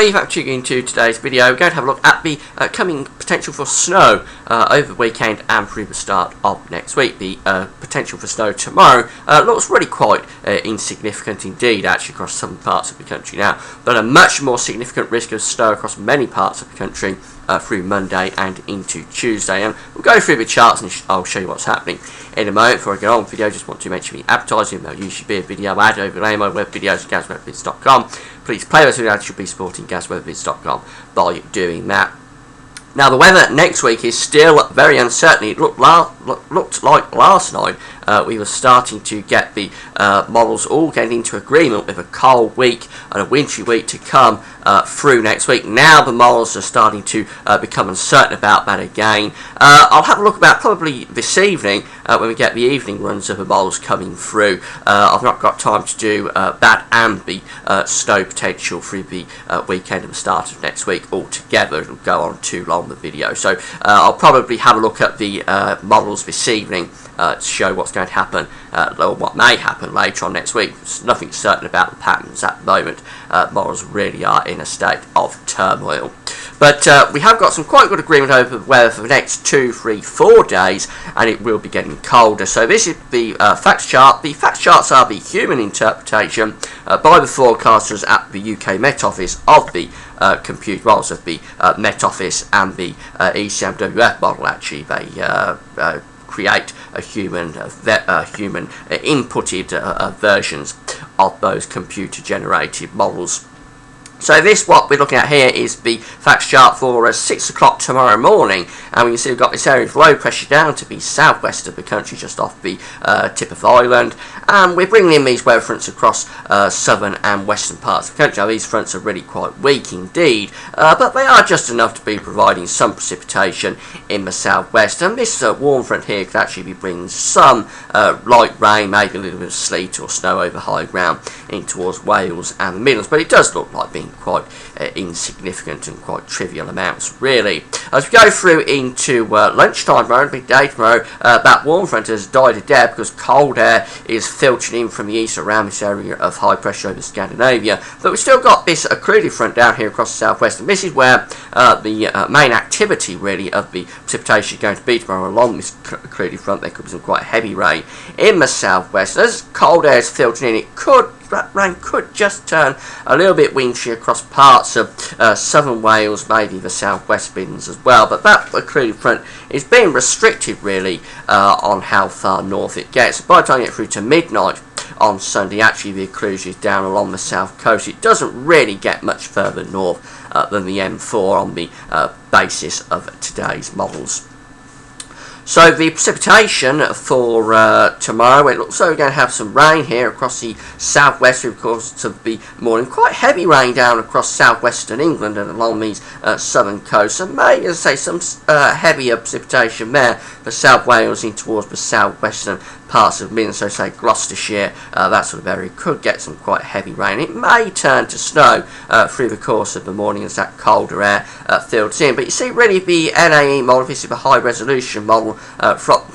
Thank you for tuning into today's video. We're going to have a look at the coming potential for snow over the weekend and through the start of next week. The potential for snow tomorrow looks really quite insignificant indeed, actually, across some parts of the country now, but a much more significant risk of snow across many parts of the country through Monday and into Tuesday. And we'll go through the charts and I'll show you what's happening in a moment. Before I get on with the video, just want to mention the advertising. There'll usually be a video ad over there, my web videos at GazWeatherVids.com. Please play those videos. You should be supporting GazWeatherVids.com by doing that. Now, the weather next week is still very uncertain. It looked like last night we were starting to get the models all getting into agreement with a cold week and a wintry week to come through next week. Now the models are starting to become uncertain about that again. I'll have a look about probably this evening when we get the evening runs of the models coming through. I've not got time to do that and the snow potential through the weekend and the start of next week all together. It'll go on too long, the video, so I'll probably have a look at the models this evening to show what's going to happen, or what may happen later on next week. There's nothing certain about the patterns at the moment. Models really are in a state of turmoil. But we have got some quite good agreement over the weather for the next 2, 3, 4 days, and it will be getting colder. So this is the facts chart. The facts charts are the human interpretation by the forecasters at the UK Met Office of the computer models of the Met Office and the ECMWF model. Actually, they create a human inputted versions of those computer generated models. So what we're looking at here is the facts chart for 6 o'clock tomorrow morning, and we can see we've got this area of low pressure down to the southwest of the country, just off the tip of Ireland, and we're bringing in these weather fronts across southern and western parts of the country. Now, these fronts are really quite weak indeed, but they are just enough to be providing some precipitation in the southwest, and this warm front here could actually be bringing some light rain, maybe a little bit of sleet or snow over high ground in towards Wales and the Midlands, but it does look like being quite insignificant and quite trivial amounts, really. As we go through into lunchtime tomorrow, midday tomorrow, that warm front has died a dead because cold air is filtering in from the east around this area of high pressure over Scandinavia. But we've still got this occluded front down here across the southwest, and this is where the main activity really of the precipitation is going to be tomorrow. Along this occluded front, there could be some quite heavy rain in the southwest. As cold air is filtering in, that rain could just turn a little bit wintry across parts of southern Wales, maybe the southwest Midlands as well. But that occluded front is being restricted really on how far north it gets. By the time you get through to midnight on Sunday, actually the occlusion is down along the south coast. It doesn't really get much further north than the M4 on the basis of today's models. So the precipitation for tomorrow, it looks like we're going to have some rain here across the southwest through the course of the morning. Quite heavy rain down across southwestern England and along these southern coasts. And maybe, as I say, some heavier precipitation there for South Wales in towards the southwestern parts of Midlands, so say Gloucestershire, that sort of area could get some quite heavy rain. It may turn to snow through the course of the morning as that colder air filters in. But you see, really, the NAE model, this is a high resolution model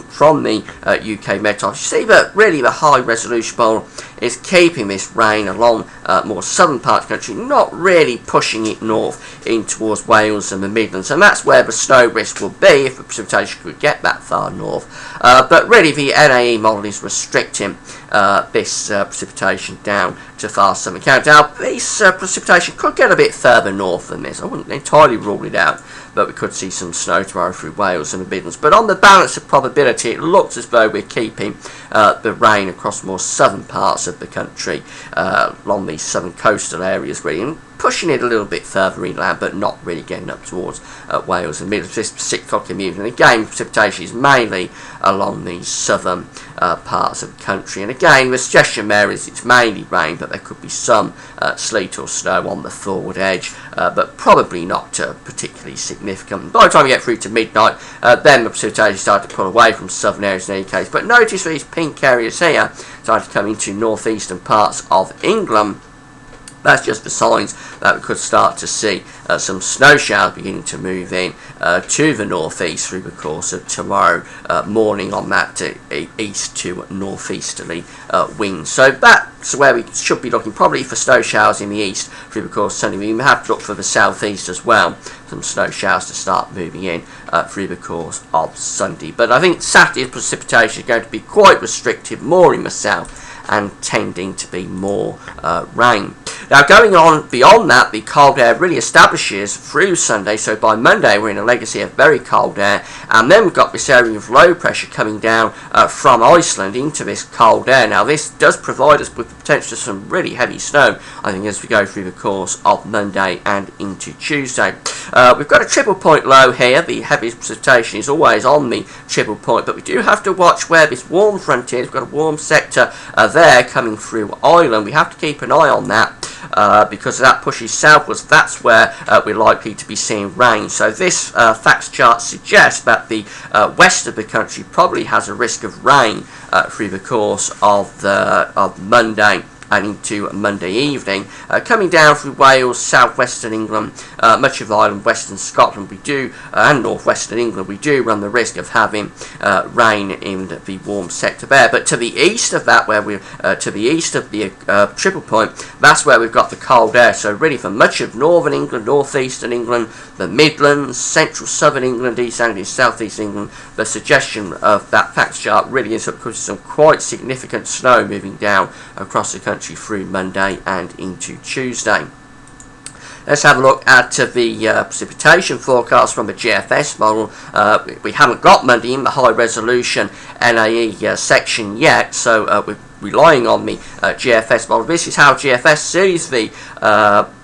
from the UK Met Office. You see that really the high resolution model is keeping this rain along more southern parts of the country, not really pushing it north in towards Wales and the Midlands, and that's where the snow risk will be if the precipitation could get that far north. But really the NAE model is restricting this precipitation down to far southern counties. Now, this precipitation could get a bit further north than this. I wouldn't entirely rule it out, but we could see some snow tomorrow through Wales and the Midlands. But on the balance of probability, it looks as though we're keeping the rain across more southern parts of the country, along these southern coastal areas really, and pushing it a little bit further inland, but not really getting up towards Wales and Midlands. This 6 o'clock in the evening, again, precipitation is mainly along these southern parts of the country. And again, the suggestion there is it's mainly rain, but there could be some sleet or snow on the forward edge, but probably not particularly significant. By the time you get through to midnight, then the precipitation started to pull away from southern areas in any case. But notice these pink areas here started to come into northeastern parts of England. That's just the signs that we could start to see some snow showers beginning to move in to the northeast through the course of tomorrow morning on that east to northeasterly wind. So that's where we should be looking, probably for snow showers in the east through the course of Sunday. We have to look for the southeast as well, some snow showers to start moving in through the course of Sunday. But I think Saturday's precipitation is going to be quite restrictive, more in the south, and tending to be more rain. Now, going on beyond that, the cold air really establishes through Sunday, so by Monday we're in a legacy of very cold air, and then we've got this area of low pressure coming down from Iceland into this cold air. Now, this does provide us with the potential of some really heavy snow, I think, as we go through the course of Monday and into Tuesday. We've got a triple point low here. The heaviest precipitation is always on the triple point, but we do have to watch where this warm front is. We've got a warm sector there coming through Ireland. We have to keep an eye on that because that pushes southwards. That's where we're likely to be seeing rain. So this facts chart suggests that the west of the country probably has a risk of rain through the course of Monday and into Monday evening, coming down through Wales, southwestern England, much of Ireland, western Scotland, we do, and northwestern England, we do run the risk of having rain in the warm sector there. But to the east of that, where we're to the east of the triple point, that's where we've got the cold air. So really, for much of northern England, northeastern England, the Midlands, central southern England, east Anglia, southeast England, the suggestion of that facts chart really is of some quite significant snow moving down across the country through Monday and into Tuesday. Let's have a look at the precipitation forecast from the GFS model. We haven't got Monday in the high resolution NAE section yet, so we're relying on the GFS model. This is how GFS sees the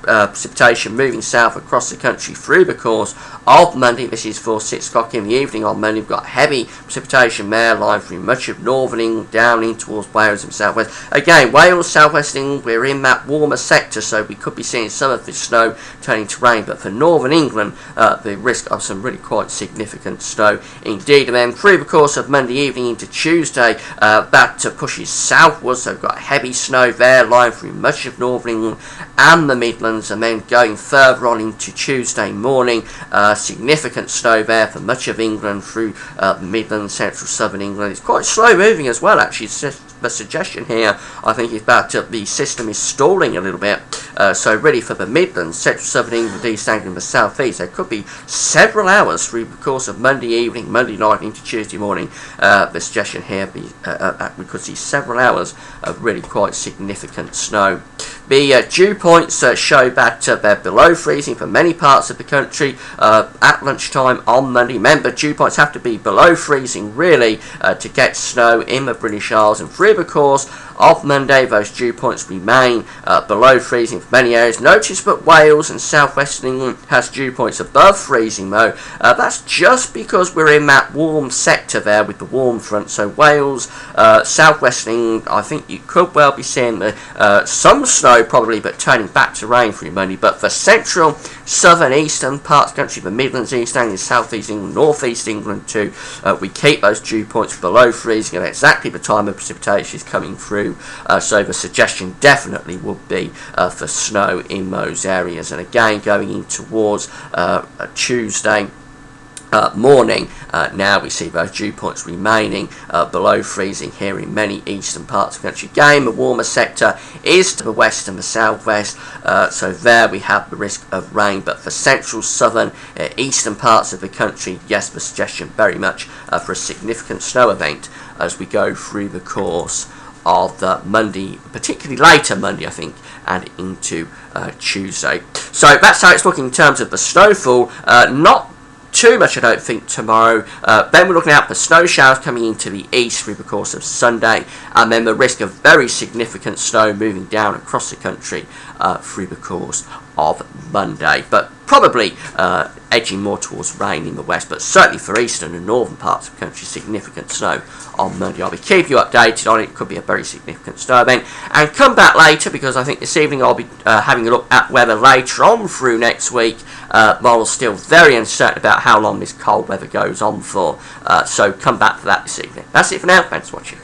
precipitation moving south across the country through the course of Monday. This is for 6 o'clock in the evening on Monday. We've got heavy precipitation there lying through much of northern England down in towards Wales and southwest. Again, Wales, southwest England, we're in that warmer sector, so we could be seeing some of the snow turning to rain. But for northern England, the risk of some really quite significant snow indeed. And then through the course of Monday evening into Tuesday, that pushes southwards, so we've got heavy snow there lying through much of northern England and the Midlands, and then going further on into Tuesday morning, significant snow there for much of England through the Midlands, central southern England. It's quite slow moving as well, actually. The suggestion here, I think, is that the system is stalling a little bit. So really for the Midlands, central southern England, east Anglia and the southeast, there could be several hours through the course of Monday evening, Monday night into Tuesday morning. The suggestion here be we could see several hours of really quite significant snow. The dew points show that they're below freezing for many parts of the country at lunchtime on Monday. Remember, dew points have to be below freezing really to get snow in the British Isles, and through the course of Monday those dew points remain below freezing for many areas. Notice that Wales and southwestern England has dew points above freezing though. That's just because we're in that warm sector there with the warm front. So Wales, southwestern England, I think you could well be seeing some snow probably, but turning back to rain through Monday. But for central, southern, eastern parts of the country, the Midlands, east Anglia, southeast England, northeast England too, we keep those dew points below freezing at exactly the time of precipitation is coming through. So the suggestion definitely would be for snow in those areas. And again, going in towards Tuesday morning, now we see those dew points remaining below freezing here in many eastern parts of the country. Again, the warmer sector is to the west and the southwest, so there we have the risk of rain. But for central, southern, eastern parts of the country, yes, the suggestion very much for a significant snow event as we go through the course of Monday, particularly later Monday, I think, and into Tuesday. So that's how it's looking in terms of the snowfall. Not too much, I don't think, tomorrow. Then we're looking out for snow showers coming into the east through the course of Sunday, and then the risk of very significant snow moving down across the country through the course of Monday. But probably edging more towards rain in the west, but certainly for eastern and northern parts of the country, significant snow on Monday. I'll be keeping you updated on it. It could be a very significant snow event. And come back later, because I think this evening I'll be having a look at weather later on through next week. Model's still very uncertain about how long this cold weather goes on for, so come back for that this evening. That's it for now. Thanks for watching.